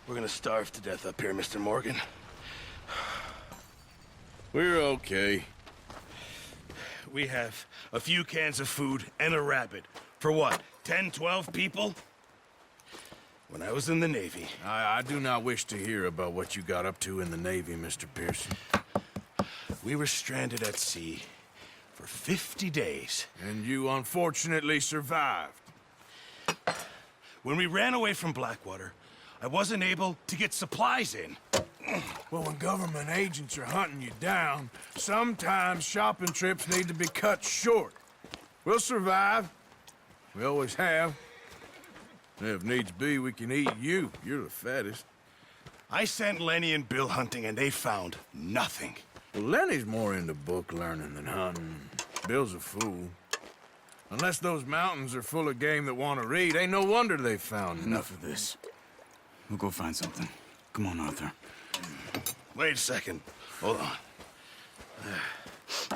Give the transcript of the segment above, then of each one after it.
We're gonna starve to death up here, Mr. Morgan. We're okay. We have a few cans of food and a rabbit. For what, 10, 12 people? When I was in the Navy... I do not wish to hear about what you got up to in the Navy, Mr. Pearson. We were stranded at sea for 50 days. And you unfortunately survived. When we ran away from Blackwater, I wasn't able to get supplies in. Well, when government agents are hunting you down, sometimes shopping trips need to be cut short. We'll survive. We always have. If needs be, we can eat you. You're the fattest. I sent Lenny and Bill hunting, and they found nothing. Well, Lenny's more into book learning than hunting. Bill's a fool. Unless those mountains are full of game that want to read, ain't no wonder they found Enough of this. We'll go find something. Come on, Arthur. Wait a second. Hold on.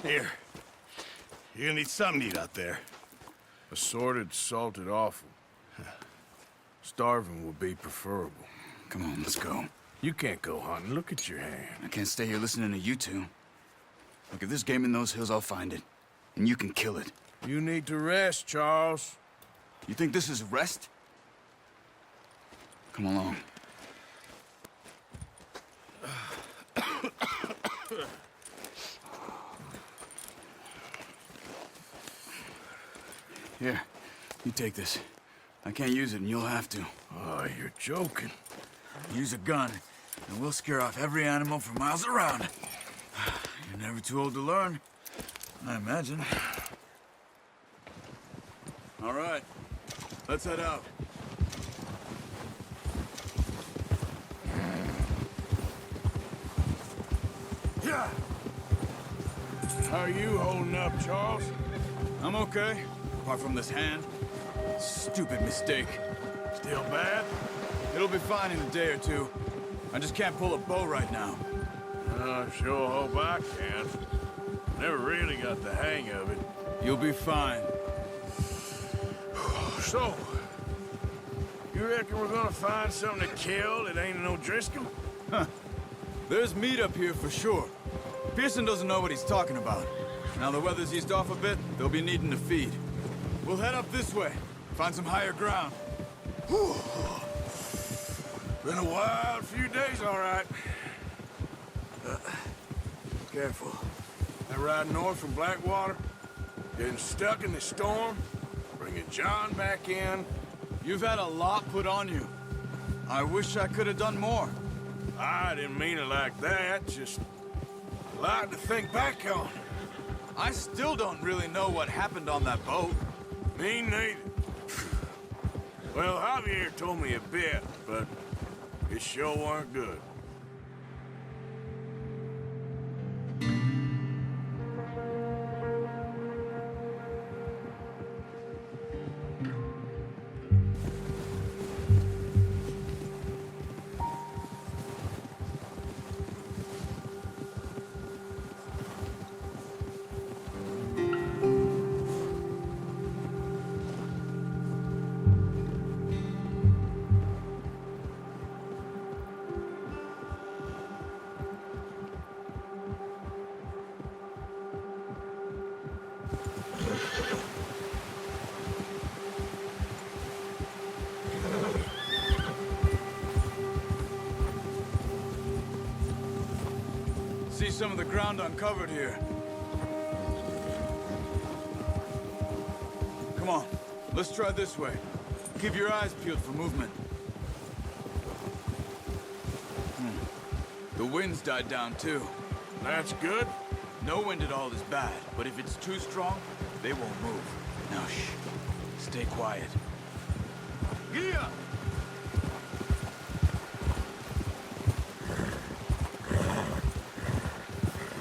Here. You're gonna need something to eat out there. Assorted, salted offal. Starving would be preferable. Come on, let's go. You can't go hunting. Look at your hand. I can't stay here listening to you two. Look, if there's game in those hills, I'll find it. And you can kill it. You need to rest, Charles. You think this is rest? Come along. Here, you take this. I can't use it, and you'll have to. Oh, you're joking. Use a gun, and we'll scare off every animal for miles around. You're never too old to learn, I imagine. All right, let's head out. Yeah. How are you holding up, Charles? I'm okay, apart from this hand. Stupid mistake. Still bad? It'll be fine in a day or two. I just can't pull a bow right now. I sure hope I can. Never really got the hang of it. You'll be fine. So, you reckon we're gonna find something to kill that ain't no Driscoll? Huh. There's meat up here for sure. Pearson doesn't know what he's talking about. Now the weather's eased off a bit, they'll be needing to feed. We'll head up this way, find some higher ground. Whew. Been a wild few days, all right. Careful. That ride north from Blackwater, getting stuck in the storm, bringing John back in. You've had a lot put on you. I wish I could have done more. I didn't mean it like that, just a lot to think back on. I still don't really know what happened on that boat. Me neither. Well, Javier told me a bit, but it sure weren't good. See some of the ground uncovered here. Come on, let's try this way. Keep your eyes peeled for movement. The wind's died down too. That's good. No wind at all is bad, but if it's too strong, they won't move. Now shh, stay quiet. Yeah.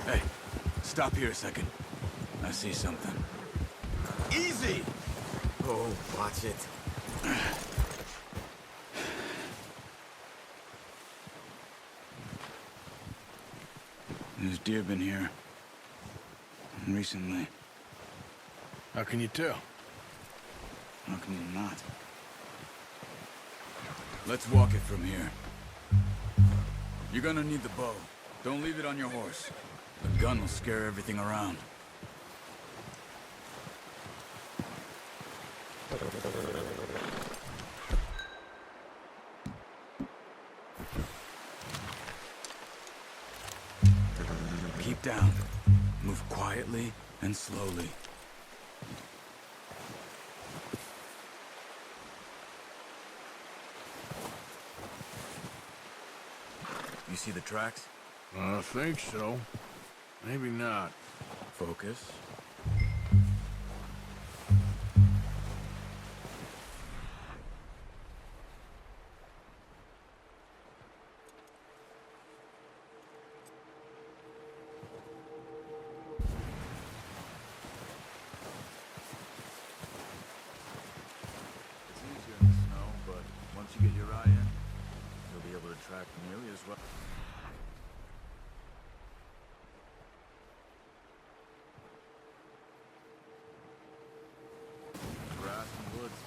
Hey, stop here a second. I see something. Easy! Oh, watch it. There's deer been here. Recently. How can you tell? How can you not? Let's walk it from here. You're gonna need the bow. Don't leave it on your horse. The gun will scare everything around. Keep down. Move quietly and slowly. You see the tracks? I think so. Maybe not. Focus. It's easier in the snow, but once you get your eye in, you'll be able to track nearly as well. Grass and woods.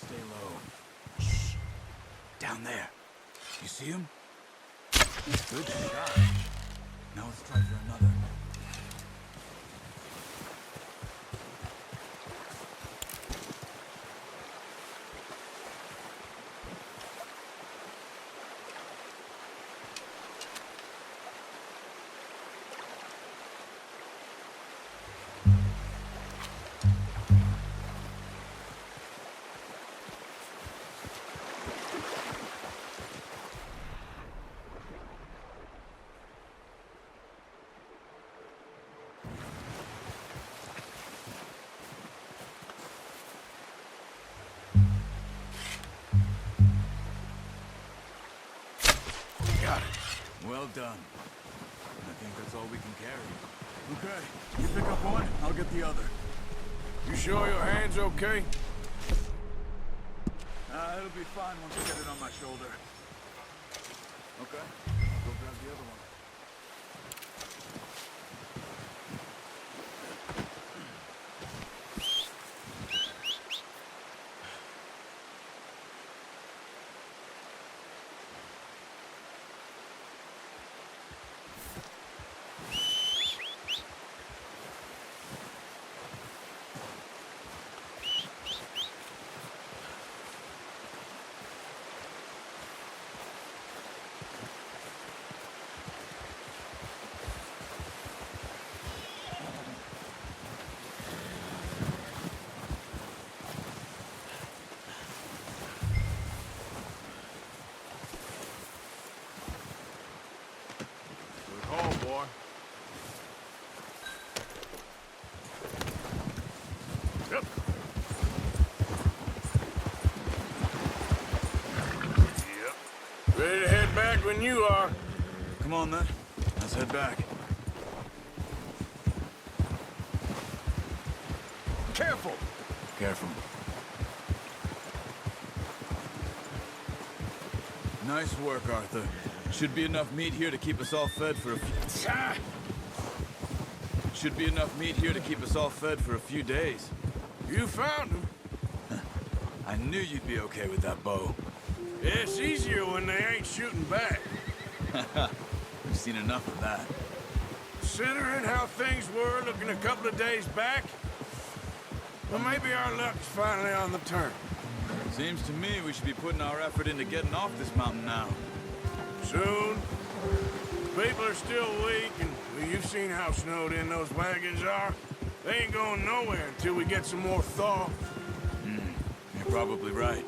Stay low. Shh. Down there. You see him? Good shot. Now let's try for another. Well done. I think that's all we can carry. Okay, you pick up one, I'll get the other. You sure your hand's okay? It'll be fine once I get it on my shoulder. Okay, go grab the other one. Boy. Yep. Yep. Ready to head back when you are. Come on then. Let's head back. Careful. Careful. Nice work, Arthur. Should be enough meat here to keep us all fed for a few... Should be enough meat here to keep us all fed for a few days. You found him. I knew you'd be okay with that bow. It's easier when they ain't shooting back. We've seen enough of that. Considering how things were looking a couple of days back, well, maybe our luck's finally on the turn. Seems to me we should be putting our effort into getting off this mountain now. Soon. People are still weak, and well, you've seen how snowed in those wagons are. They ain't going nowhere until we get some more thaw. You're probably right.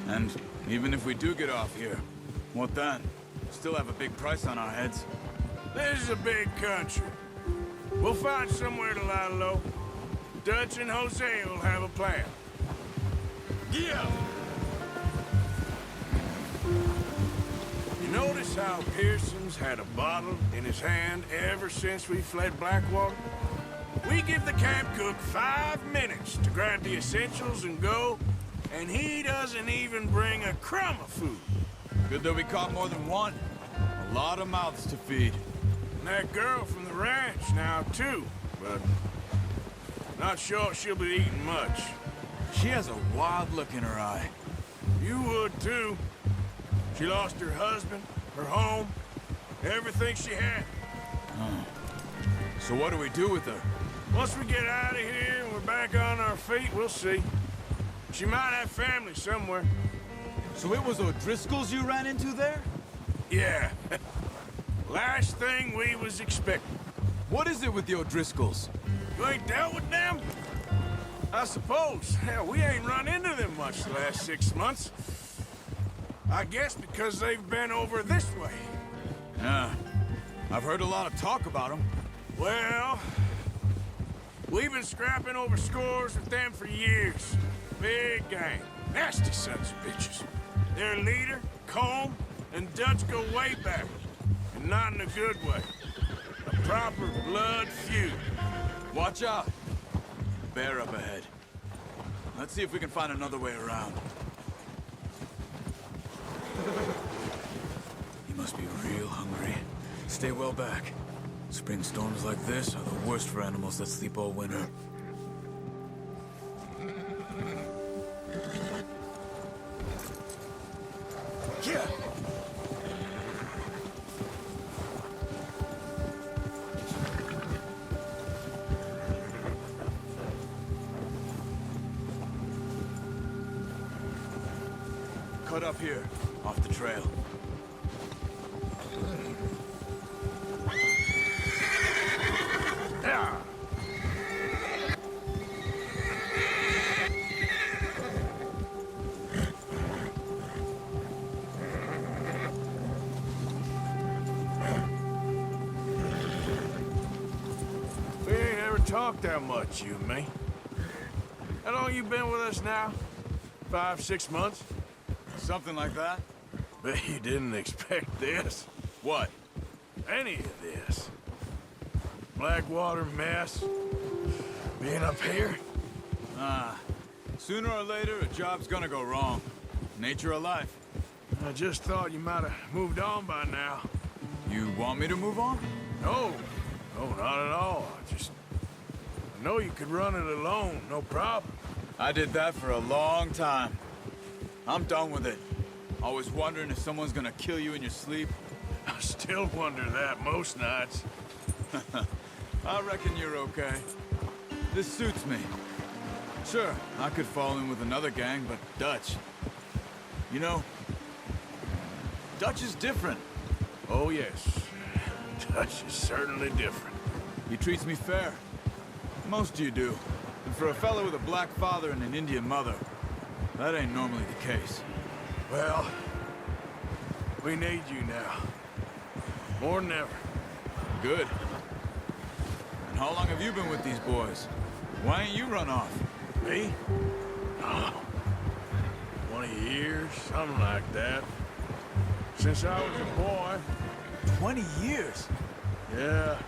And even if we do get off here, what then? Still have a big price on our heads. This is a big country. We'll find somewhere to lie low. Dutch and Jose will have a plan. Yeah! You notice how Pearson's had a bottle in his hand ever since we fled Blackwater? We give the camp cook 5 minutes to grab the essentials and go, and he doesn't even bring a crumb of food. Good that we caught more than one. A lot of mouths to feed. And that girl from the ranch now, too, but not sure she'll be eating much. She has a wild look in her eye. You would, too. She lost her husband, her home, everything she had. So what do we do with her? Once we get out of here and we're back on our feet, we'll see. She might have family somewhere. So it was O'Driscoll's you ran into there? Yeah. Last thing we was expecting. What is it with the O'Driscolls? You ain't dealt with them? I suppose. Hell, we ain't run into them much the last 6 months. I guess because they've been over this way. Yeah. I've heard a lot of talk about them. Well, we've been scrapping over scores with them for years. Big gang. Nasty sons of bitches. Their leader, Combe, and Dutch go way back. And not in a good way. A proper blood feud. Watch out. Bear up ahead. Let's see if we can find another way around. You must be real hungry. Stay well back. Spring storms like this are the worst for animals that sleep all winter. Yeah. Cut up here, off the trail. Yeah. We ain't ever talked that much, you and me. How long you been with us now? 5, 6 months? Something like that? Bet you didn't expect this. What? Any of this. Blackwater mess. Being up here. Sooner or later, a job's gonna go wrong. Nature of life. I just thought you might have moved on by now. You want me to move on? No, not at all. I know you could run it alone, no problem. I did that for a long time. I'm done with it. Always wondering if someone's gonna kill you in your sleep. I still wonder that most nights. I reckon you're okay. This suits me. Sure, I could fall in with another gang, but Dutch... You know, Dutch is different. Oh, yes. Dutch is certainly different. He treats me fair. Most of you do. And for a fellow with a black father and an Indian mother, that ain't normally the case. Well, we need you now. More than ever. Good. And how long have you been with these boys? Why ain't you run off? Me? Oh, 20 years, something like that. Since I was a boy. 20 years? Yeah.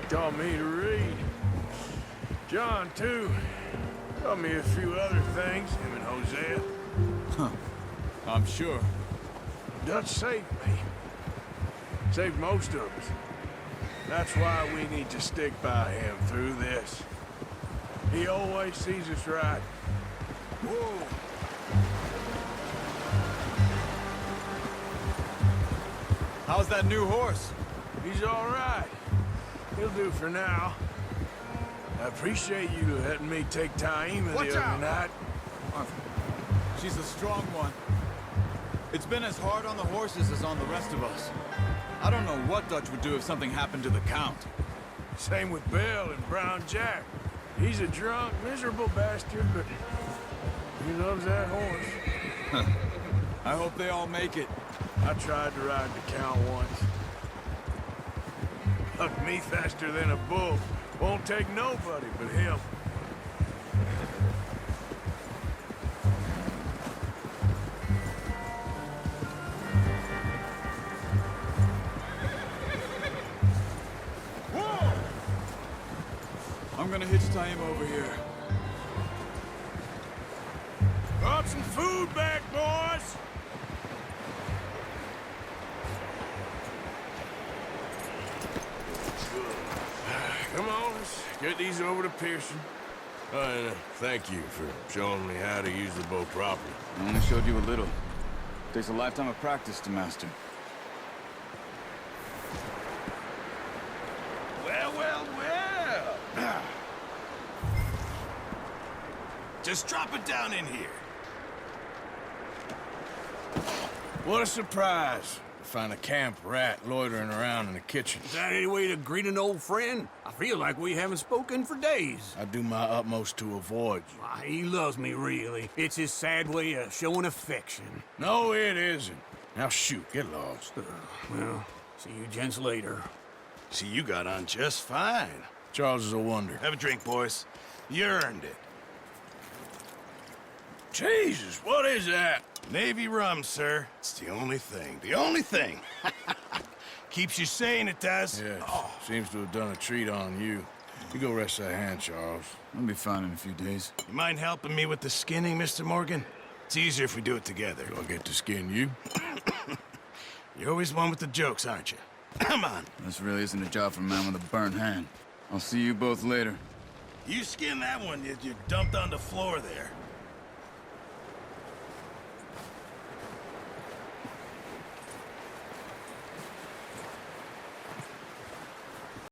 Taught me to read. John, too. Taught me a few other things, him and Hosea. Huh. I'm sure. Dutch saved me. Saved most of us. That's why we need to stick by him through this. He always sees us right. Whoa! How's that new horse? He's all right. He'll do for now. I appreciate you letting me take Taima the other night. She's a strong one. It's been as hard on the horses as on the rest of us. I don't know what Dutch would do if something happened to the Count. Same with Bell and Brown Jack. He's a drunk, miserable bastard, but he loves that horse. I hope they all make it. I tried to ride the Count once. Hucked me faster than a bull. Won't take nobody but him. I'm gonna hitch Taima over here. Brought some food back, boys! Come on, let's get these over to Pearson. And thank you for showing me how to use the bow properly. I only showed you a little. Takes a lifetime of practice to master. Well, well, well. Just drop it down in here. What a surprise to find a camp rat loitering around in the kitchen. Is that any way to greet an old friend? I feel like we haven't spoken for days. I do my utmost to avoid you. Why, he loves me, really. It's his sad way of showing affection. No, it isn't. Now shoot, get lost. Well, see you gents later. See, you got on just fine. Charles is a wonder. Have a drink, boys. You earned it. Jesus, what is that? Navy rum, sir. It's the only thing. The only thing. Keeps you sane, it does. Yes, seems to have done a treat on you. You go rest that hand, Charles. I'll be fine in a few days. You mind helping me with the skinning, Mr. Morgan? It's easier if we do it together. Do I get to skin you? You're always one with the jokes, aren't you? Come on. This really isn't a job for a man with a burnt hand. I'll see you both later. You skin that one you dumped on the floor there.